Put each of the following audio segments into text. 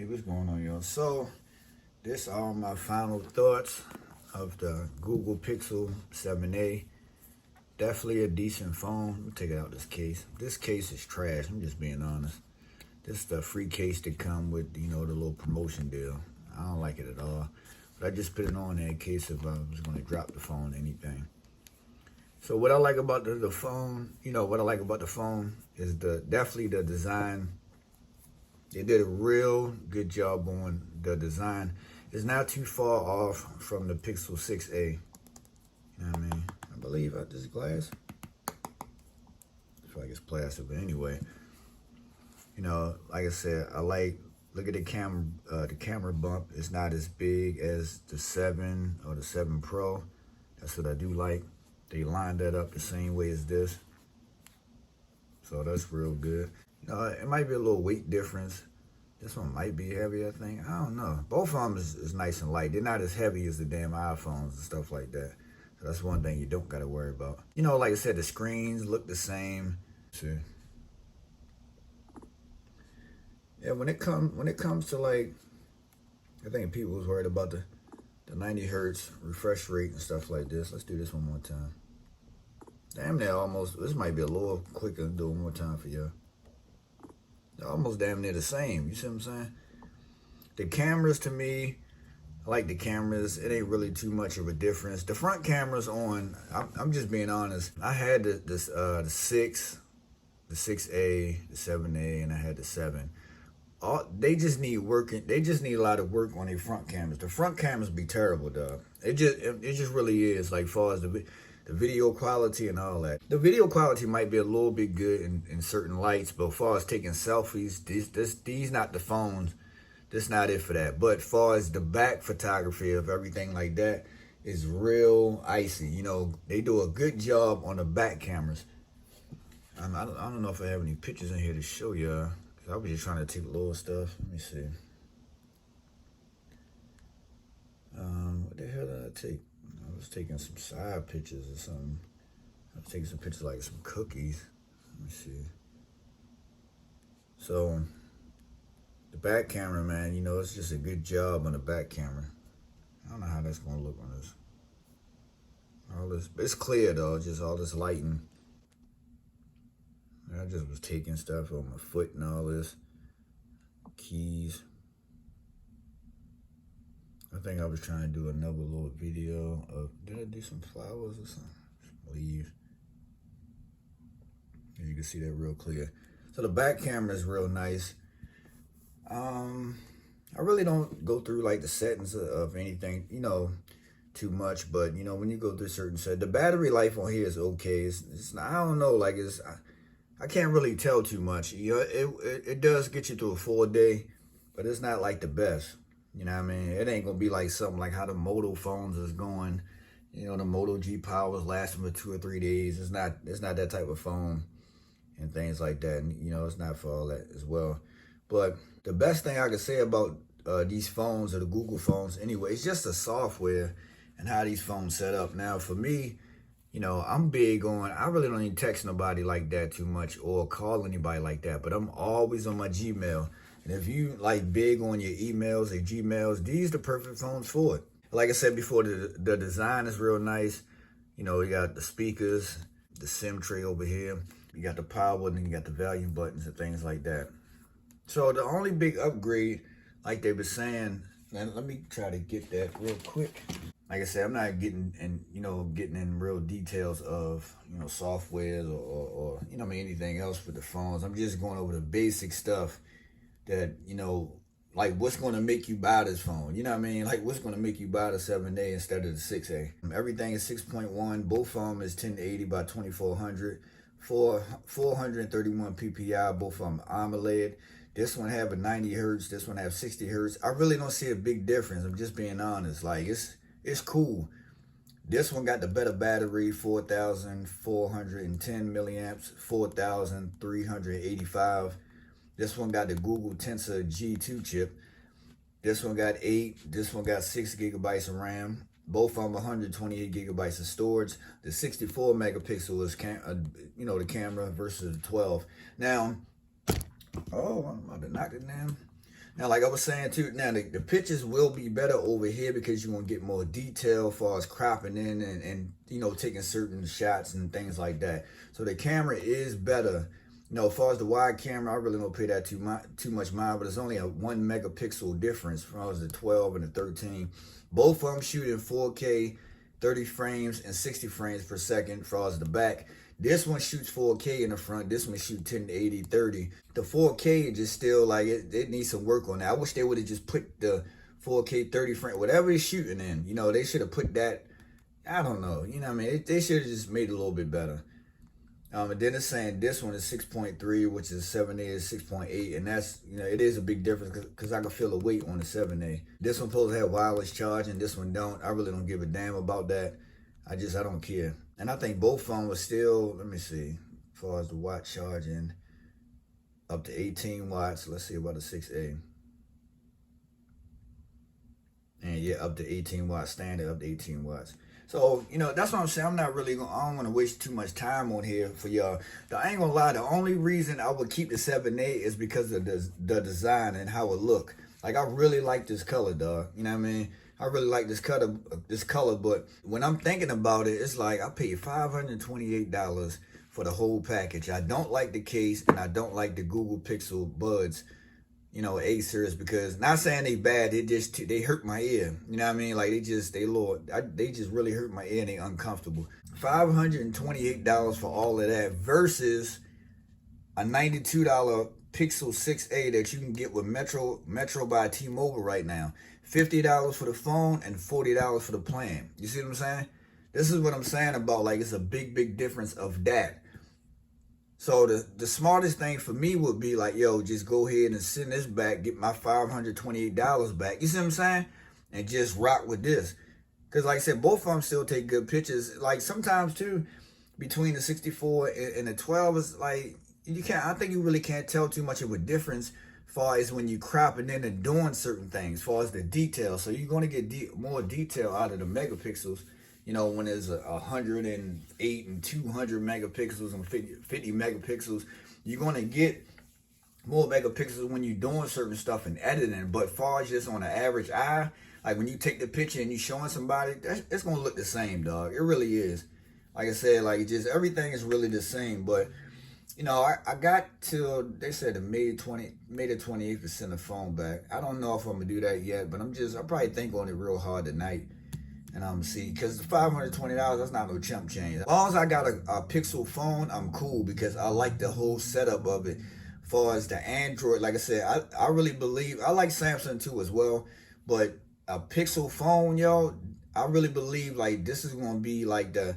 Hey, what's going on, y'all? So, this are my final thoughts of the Google Pixel 7a. Definitely a decent phone. Let me take it out this case. This case is trash. I'm just being honest. This is the free case that come with, the little promotion deal. I don't like it at all. But I just put it on there in case if I was going to drop the phone or anything. So what I like about the phone, what I like about the phone is definitely the design. They did a real good job on the design. It's not too far off from the Pixel 6a. You know what I mean? I believe this glass. I feel like it's plastic, but anyway. Like I said, look at the camera bump. It's not as big as the 7 or the 7 Pro. That's what I do like. They lined that up the same way as this. So that's real good. It might be a little weight difference. This one might be heavy, I think. I don't know. Both of them is nice and light. They're not as heavy as the damn iPhones and stuff like that. So that's one thing you don't got to worry about. Like I said, the screens look the same. See? Yeah, when it comes to like, I think people was worried about the 90 hertz refresh rate and stuff like this. Let's do this one more time. Damn near almost, this might be a little quicker. Do it one more time for y'all. They're almost damn near the same. You see what I'm saying? The cameras, to me, I like the cameras. It ain't really too much of a difference. The front camera's on. I'm just being honest. I had the 6, the 6A, the 7A, and I had the 7. They just need working. They just need a lot of work on their front cameras. The front cameras be terrible, dog. It just really is. Like, far as the video quality and all that. The video quality might be a little bit good in certain lights, but as far as taking selfies, these not the phones. This not it for that. But as far as the back photography of everything like that is real icy. They do a good job on the back cameras. I don't know if I have any pictures in here to show y'all. I was just trying to take little stuff. Let me see. What the hell did I take? I was taking some side pictures or something. I was taking some pictures like some cookies. Let me see. So, the back camera, man, it's just a good job on the back camera. I don't know how that's going to look on this. It's clear though, just all this lighting. I just was taking stuff on my foot and all this. Keys. I think I was trying to do another little video of, did I do some flowers or something? Some leaves. As you can see that real clear. So the back camera is real nice. I really don't go through like the settings of anything, too much. But, when you go through certain settings, the battery life on here is okay. It's I don't know, like I can't really tell too much. It does get you through a full day, but it's not like the best. You know what I mean? It ain't gonna be like something like how the Moto phones is going. The Moto G Power is lasting for 2 or 3 days. It's not that type of phone and things like that. And it's not for all that as well. But the best thing I could say about these phones or the Google phones anyway, it's just the software and how these phones set up. Now for me, I'm big on, I really don't even text nobody like that too much or call anybody like that, but I'm always on my Gmail. And if you like big on your emails or Gmails, these the perfect phones for it. Like I said before, the design is real nice. You got the speakers, the SIM tray over here. You got the power, and then you got the volume buttons and things like that. So the only big upgrade, like they were saying, and let me try to get that real quick. Like I said, I'm not getting in real details of, softwares or anything else with the phones. I'm just going over the basic stuff that, like what's going to make you buy this phone. You know what I mean? Like what's going to make you buy the 7A instead of the 6A. Everything is 6.1. Both of them is 1080 by 2400. 431 PPI. Both of them AMOLED. This one have a 90 hertz. This one have 60 hertz. I really don't see a big difference. I'm just being honest. Like it's cool. This one got the better battery, 4,410 milliamps, 4,385. This one got the Google Tensor G2 chip. This one got 8. This one got 6 gigabytes of RAM. Both of them 128 gigabytes of storage. The 64 megapixel is the camera versus the 12. Now, oh, I'm about to knock it down. Now, like I was saying too, now the pictures will be better over here because you're gonna get more detail as far as cropping in and you know, taking certain shots and things like that. So the camera is better. You know, as far as the wide camera, I really don't pay that too much mind, but it's only a 1 megapixel difference as far as the 12 and the 13. Both of them shoot in 4K, 30 frames and 60 frames per second as far as the back. This one shoots 4K in the front. This one shoots 1080, 30. The 4K just still like it needs some work on that. I wish they would have just put the 4K 30 frame, whatever it's shooting in. You know, they should have put that. I don't know. You know what I mean? They should have just made it a little bit better. And then it's saying this one is 6.3, which is 7A is 6.8, and that's, you know, it is a big difference because I can feel the weight on the 7A. This one supposed to have wireless charging, this one don't. I really don't give a damn about that. I don't care. And I think both phones were still, let me see, as far as the watt charging, up to 18 watts. Let's see about the 6A. And yeah, up to 18 watts, standard up to 18 watts. So, you know, that's what I'm saying. I don't want to waste too much time on here for y'all. I ain't gonna lie, the only reason I would keep the 7A is because of the design and how it look. Like, I really like this color, dog. You know what I mean? I really like this color, but when I'm thinking about it, it's like I paid $528 for the whole package. I don't like the case, and I don't like the Google Pixel Buds, you know, A series, because not saying they bad, they hurt my ear. You know what I mean? Like they just really hurt my ear and they uncomfortable. $528 for all of that versus a $92 Pixel 6A that you can get with Metro by T-Mobile right now. $50 for the phone and $40 for the plan. You see what I'm saying? This is what I'm saying about, like, it's a big difference of that. So the smartest thing for me would be like, yo, just go ahead and send this back, get my $528 back. You see what I'm saying? And just rock with this. Because like I said, both of them still take good pictures. Like sometimes too, between the 64 and the 12 is like, I think you really can't tell too much of a difference as far as when you cropping in and doing certain things, as far as the detail. So you're going to get more detail out of the megapixels, you know, when there's 108 and 200 megapixels and 50 megapixels. You're going to get more megapixels when you're doing certain stuff and editing. But as far as just on the average eye, like when you take the picture and you're showing somebody, it's going to look the same, dog. It really is. Like I said, like just everything is really the same. But you know, I got till, they said the May the 28th to send the phone back. I don't know if I'm gonna do that yet, but I'll probably think on it real hard tonight. And I'm see, because the $520, that's not no chump change. As long as I got a Pixel phone, I'm cool because I like the whole setup of it. As far as the Android, like I said, I really believe, I like Samsung too as well, but a Pixel phone, yo, I really believe like this is gonna be like the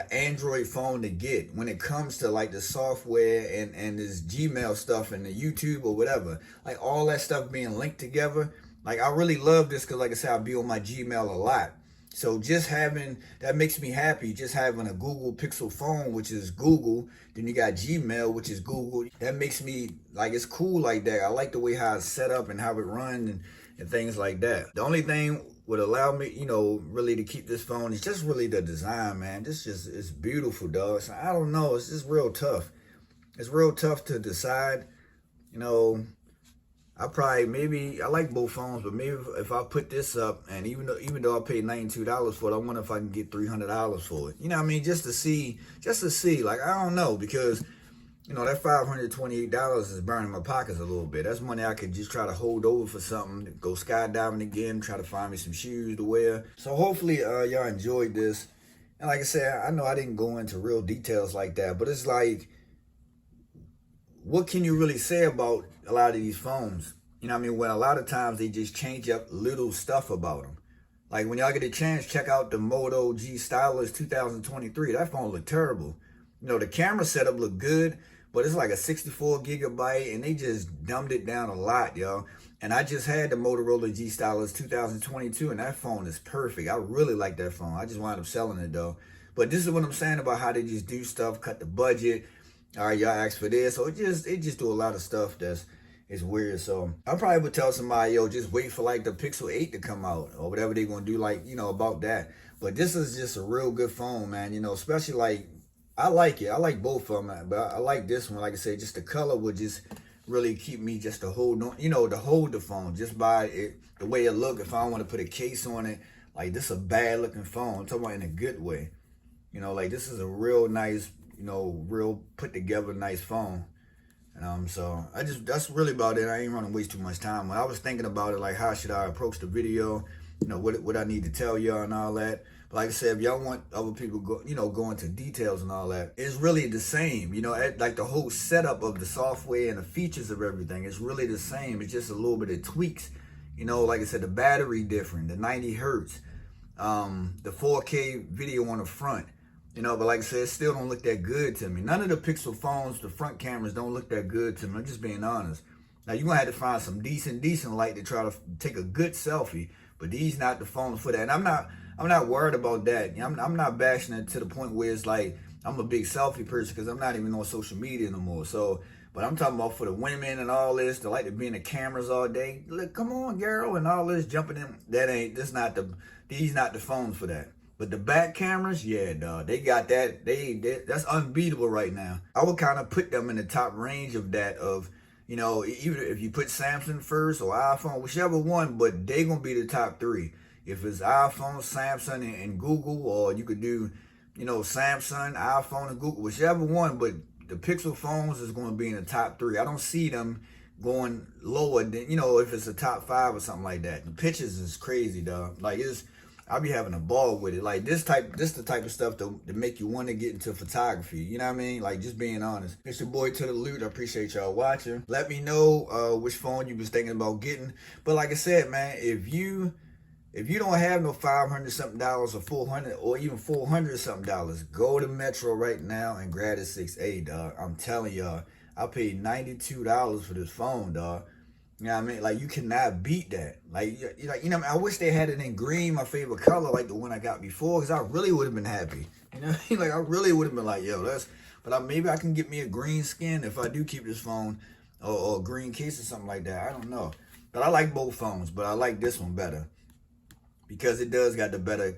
Android phone to get when it comes to like the software and this Gmail stuff and the YouTube or whatever, like all that stuff being linked together. Like I really love this because like I said, I be on my Gmail a lot. So just having, that makes me happy, just having a Google Pixel phone, which is Google, then you got Gmail, which is Google. That makes me, like, it's cool like that. I like the way how it's set up and how it runs and things like that. The only thing would allow me, you know, really to keep this phone is just really the design, man. It's beautiful, dog. So I don't know, it's just real tough. It's real tough to decide, you know. I like both phones, but maybe if I put this up, and even though I paid $92 for it, I wonder if I can get $300 for it. You know what I mean? Just to see. Like, I don't know, because, you know, that $528 is burning my pockets a little bit. That's money I could just try to hold over for something, go skydiving again, try to find me some shoes to wear. So hopefully y'all enjoyed this. And like I said, I know I didn't go into real details like that, but it's like, what can you really say about a lot of these phones? You know what I mean? When a lot of times they just change up little stuff about them. Like when y'all get a chance, check out the Moto G Stylus 2023. That phone looked terrible. You know, the camera setup looked good, but it's like a 64 gigabyte and they just dumbed it down a lot, yo. And I just had the Motorola G Stylus 2022 and that phone is perfect. I really like that phone. I just wound up selling it though. But this is what I'm saying about how they just do stuff, cut the budget. All right, y'all asked for this. So it just do a lot of stuff it's weird. So I probably would tell somebody, yo, just wait for like the Pixel 8 to come out or whatever they're going to do, like, you know, about that. But this is just a real good phone, man. You know, especially like, I like it. I like both of them, but I like this one. Like I said, just the color would just really keep me just to hold on, you know, to hold the phone just by it, the way it look. If I don't want to put a case on it, like this is a bad looking phone. I'm talking about in a good way. You know, like this is a real nice, you know, real put together nice phone. So that's really about it. I ain't want to waste too much time. When I was thinking about it, like how should I approach the video, you know, what I need to tell y'all and all that. But like I said, if y'all want other people go into details and all that, it's really the same. You know, like the whole setup of the software and the features of everything, it's really the same. It's just a little bit of tweaks. You know, like I said, the battery different, the 90 hertz, the 4K video on the front. You know, but like I said, it still don't look that good to me. None of the Pixel phones, the front cameras don't look that good to me. I'm just being honest. Now, you're going to have to find some decent light to try to take a good selfie. But these not the phones for that. And I'm not worried about that. I'm not bashing it to the point where it's like I'm a big selfie person because I'm not even on social media no more. So, but I'm talking about for the women and all this, they like to be in the cameras all day. Look, come on, girl, and all this jumping in. These not the phones for that. But the back cameras, yeah, dog, they got that. That's unbeatable right now. I would kind of put them in the top range of that. Of, you know, even if you put Samsung first or iPhone, whichever one, but they gonna be the top three. If it's iPhone, Samsung, and Google, or you could do, you know, Samsung, iPhone, and Google, whichever one. But the Pixel phones is gonna be in the top three. I don't see them going lower than, you know, if it's a top 5 or something like that. The pictures is crazy, dog. Like I'll be having a ball with it. Like this the type of stuff to make you want to get into photography. You know what I mean? Like just being honest. It's your boy to the Lute. I appreciate y'all watching. Let me know which phone you was thinking about getting. But like I said, man, if you don't have no $500 something or 400 or even $400 something, go to Metro right now and grab the 6A, dog. I'm telling y'all, I paid $92 for this phone, dog. You know what I mean? Like, you cannot beat that. Like, you know what I mean? I wish they had it in green, my favorite color, like the one I got before, because I really would have been happy. You know what I mean? Like, I really would have been like, yo, maybe I can get me a green skin if I do keep this phone, or a green case or something like that. I don't know. But I like both phones, but I like this one better because it does got the better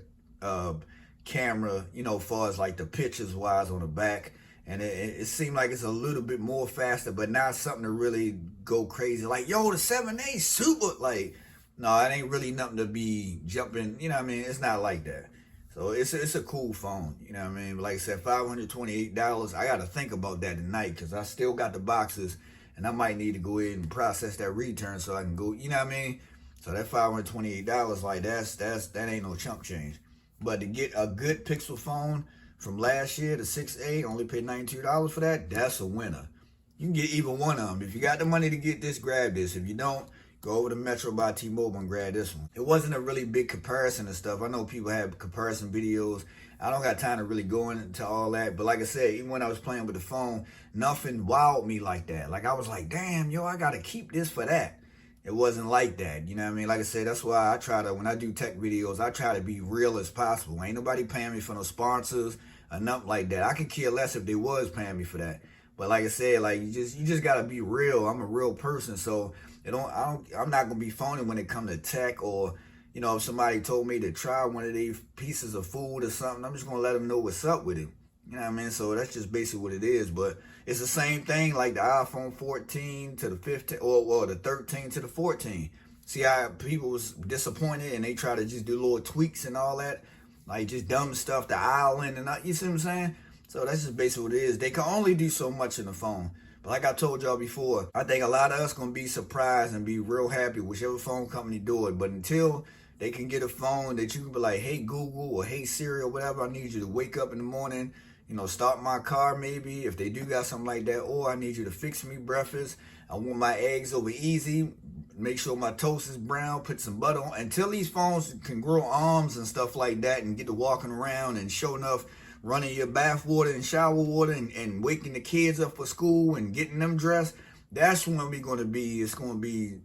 camera, you know, as far as like the pictures wise on the back. And it seemed like it's a little bit more faster, but not something to really go crazy. Like, yo, the 7A super, like, no, it ain't really nothing to be jumping, you know what I mean? It's not like that. So it's a cool phone, you know what I mean? But like I said, $528, I got to think about that tonight because I still got the boxes, and I might need to go ahead and process that return so I can go, you know what I mean? So that $528, like, that ain't no chump change. But to get a good Pixel phone from last year, the 6A, only paid $92 for that. That's a winner. You can get either one of them. If you got the money to get this, grab this. If you don't, go over to Metro by T-Mobile and grab this one. It wasn't a really big comparison and stuff. I know people have comparison videos. I don't got time to really go into all that. But like I said, even when I was playing with the phone, nothing wowed me like that. Like, I was like, damn, yo, I got to keep this for that. It wasn't like that, you know what I mean? Like I said, that's why I try to, when I do tech videos, I try to be real as possible. Ain't nobody paying me for no sponsors or nothing like that. I could care less if they was paying me for that. But like I said, like you just gotta be real. I'm a real person, so I'm not gonna be phony when it comes to tech, or, you know, if somebody told me to try one of these pieces of food or something, I'm just gonna let them know what's up with it. You know what I mean? So that's just basically what it is. But it's the same thing like the iPhone 14 to the 15, or the 13 to the 14. See how people was disappointed and they try to just do little tweaks and all that, like just dumb stuff, the island and all, you see what I'm saying? So that's just basically what it is. They can only do so much in the phone. But like I told y'all before, I think a lot of us gonna be surprised and be real happy whichever phone company do it. But until they can get a phone that you can be like, hey Google or hey Siri or whatever, I need you to wake up in the morning, you know, start my car maybe, if they do got something like that, or I need you to fix me breakfast. I want my eggs over easy, make sure my toast is brown, put some butter on. Until these phones can grow arms and stuff like that and get to walking around and show enough, running your bath water and shower water and waking the kids up for school and getting them dressed, that's when it's going to be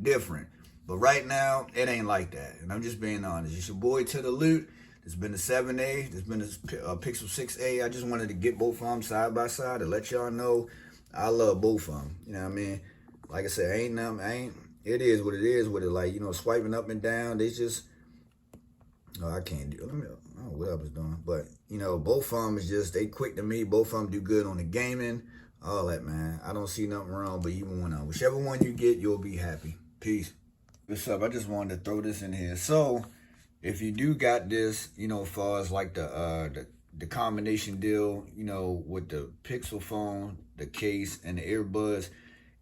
different. But right now, it ain't like that. And I'm just being honest. It's your boy to the Lute. It's been the 7A. It's been the Pixel 6A. I just wanted to get both of them side by side to let y'all know I love both of them. You know what I mean? Like I said, it is what it is with it. Like, you know, swiping up and down, they just, no, I can't do it. I don't know what I was doing. But, you know, both of them is just, they quick to me. Both of them do good on the gaming. all that, man. I don't see nothing wrong, but even one, whichever one you get, you'll be happy. Peace. What's up? I just wanted to throw this in here. So, if you do got this, you know, as far as like the combination deal, you know, with the Pixel phone, the case, and the earbuds,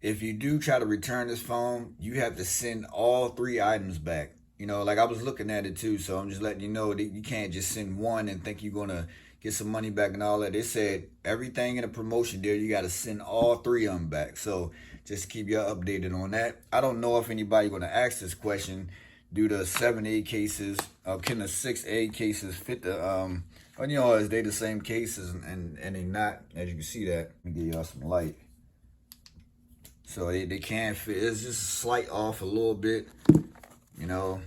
if you do try to return this phone, you have to send all 3 items back. You know, like I was looking at it too, so I'm just letting you know that you can't just send one and think you're gonna get some money back and all that. They said everything in a promotion deal, you got to send all 3 of them back. So just to keep you updated on that. I don't know if anybody gonna ask this question. Do the 7A cases, can the 6A cases fit the well, you know, is they the same cases and they not, as you can see that. Let me give y'all some light. So they can fit. It's just slight off a little bit, you know.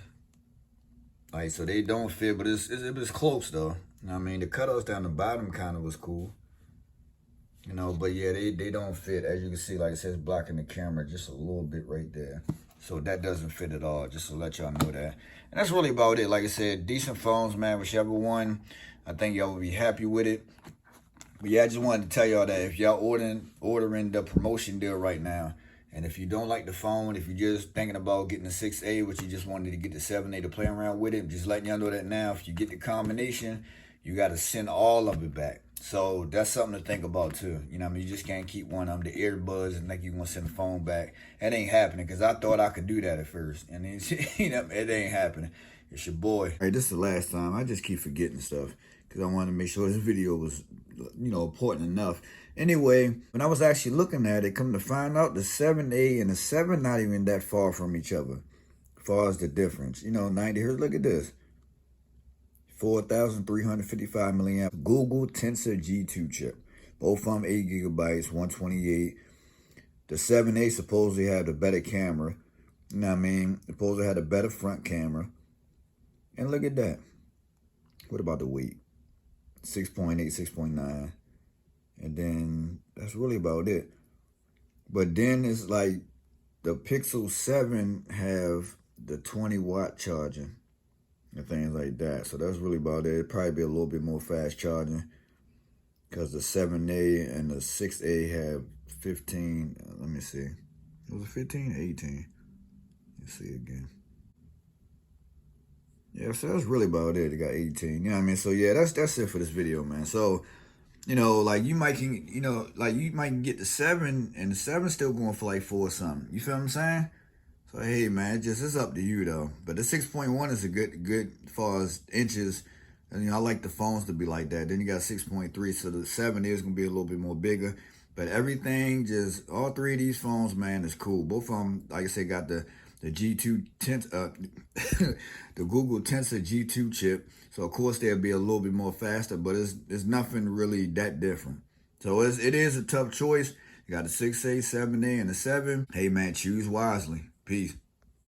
Like, so they don't fit, but it's close though. You know what I mean? The cutoffs down the bottom kind of was cool. You know, but yeah, they don't fit. As you can see, like it says, blocking the camera just a little bit right there. So that doesn't fit at all, just to let y'all know that. And that's really about it. Like I said, decent phones, man. Whichever one, I think y'all will be happy with it. But yeah, I just wanted to tell y'all that if y'all ordering the promotion deal right now, and if you don't like the phone, if you're just thinking about getting the 6A, but you just wanted to get the 7A to play around with it, just letting y'all know that now, if you get the combination, you got to send all of it back. So that's something to think about too. You know what I mean? You just can't keep one of them, the earbuds, and think you're going to send the phone back. That ain't happening, because I thought I could do that at first. And it's, you know, it ain't happening. It's your boy. All right, this is the last time. I just keep forgetting stuff because I wanted to make sure this video was, you know, important enough. Anyway, when I was actually looking at it, come to find out the 7A and the 7 not even that far from each other as far as the difference. You know, 90 hertz, look at this. 4,355 milliamp Google Tensor G2 chip. Both of them 8 gigabytes, 128. The 7A supposedly had a better camera. You know what I mean? Supposedly had a better front camera. And look at that. What about the weight? 6.8, 6.9. And then that's really about it. But then it's like the Pixel 7 have the 20-watt charging and things like that. So that's really about it. It'd probably be a little bit more fast charging because the 7A and the 6A have 15. Let me see. Was it 15 or 18? Let's see again. Yeah, so that's really about it. It got 18. You know what I mean? So yeah, that's it for this video, man. So, you know, like you might can get the 7 and the 7 still going for like 4 or something. You feel what I'm saying? So hey man, it's up to you though. But the 6.1 is a good as far as inches. And, you know, I like the phones to be like that. Then you got 6.3, so the 7 is gonna be a little bit more bigger. But everything, just all 3 of these phones, man, is cool. Both of them, like I said, got the G2 the Google Tensor G2 chip. So of course they'll be a little bit more faster, but it's nothing really that different. So it is a tough choice. You got the 6A, 7A, and the 7. Hey man, choose wisely. Peace.